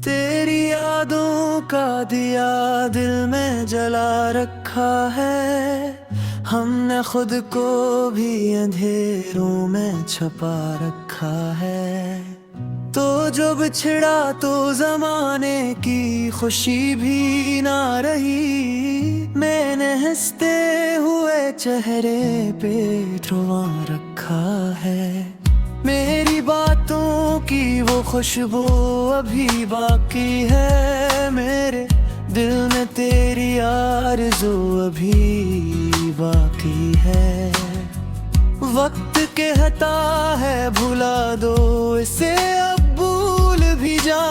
तेरी यादों का दिया दिल में जला रखा है, हमने खुद को भी अंधेरों में छुपा रखा है। तो जो बिछड़ा तो जमाने की खुशी भी ना रही, मैंने हंसते हुए चेहरे पे रुआ रखा है। मेरी बातों की वो खुशबू अभी बाकी है, मेरे दिल में तेरी आरज़ू अभी बाकी है। वक्त कहता है भुला दो इसे, अब भूल भी जा,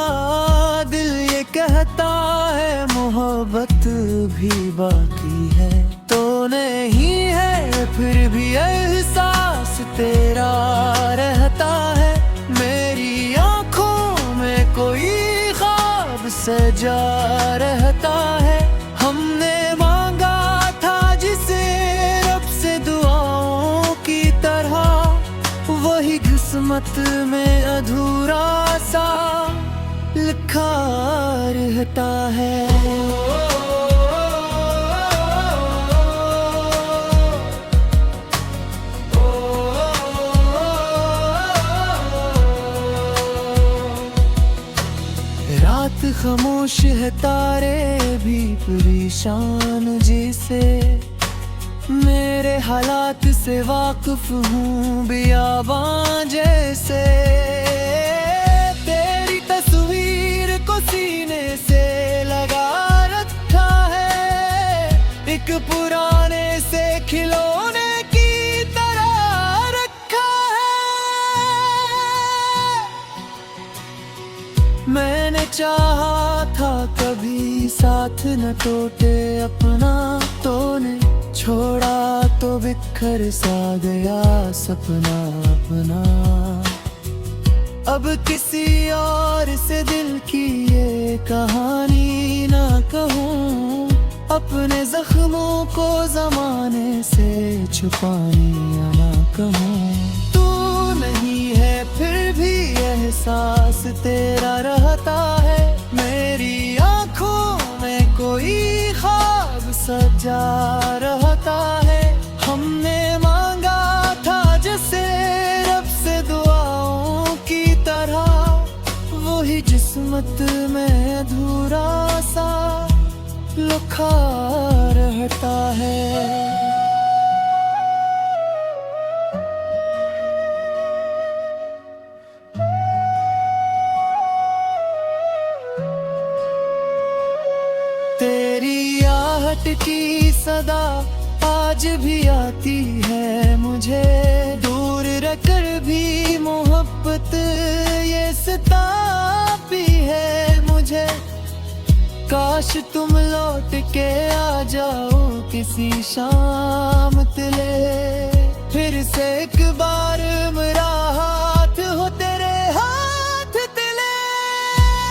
दिल ये कहता है मोहब्बत भी बाकी है। तो नहीं है फिर भी एहसास तेरा रहता है, मेरी आँखों में कोई ख्वाब सजा रहता है। हमने मांगा था जिसे रब से दुआओं की तरह, वही किस्मत में अधूरा सा लिखा रहता है। रात खामोश है, तारे भी परेशान जैसे, मेरे हालात से वाकिफ हूँ बियाबां जैसे। तेरी तस्वीर को सीने से लगा रखा है, एक पुराने से खिलौने की तरह रखा है। मैंने चाहा था कभी साथ न टूटे अपना, तूने छोड़ा तो बिखर सा गया सपना अपना। अब किसी और से दिल की ये कहानी ना कहूँ, अपने जख्मों को जमाने से छुपाने ना कहूँ। तू नहीं है फिर भी एहसास तेरा रहता है, मेरी आँखों में कोई ख्वाब सजा रहता है। हमने मांगा था जैसे रब से दुआओं की तरह, वही जिस्मत में अधूरा सा लिखा रहता है। तेरी आहट की सदा आज भी आती है मुझे, दूर रहकर भी मोहब्बत ये सताती है मुझे। काश तुम लौट के आ जाओ किसी शाम तिले, फिर से एक बार मेरा हाथ हो तेरे हाथ तिले।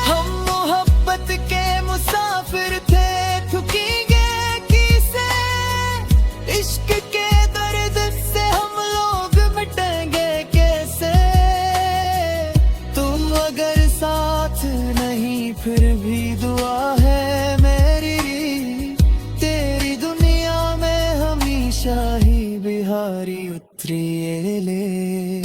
हम मोहब्बत के मुसाफिर थे, इश्क के दर्द से हम लोग मिटेंगे कैसे। तुम अगर साथ नहीं फिर भी दुआ है मेरी, तेरी दुनिया में हमेशा ही बिहारी उतरी ले।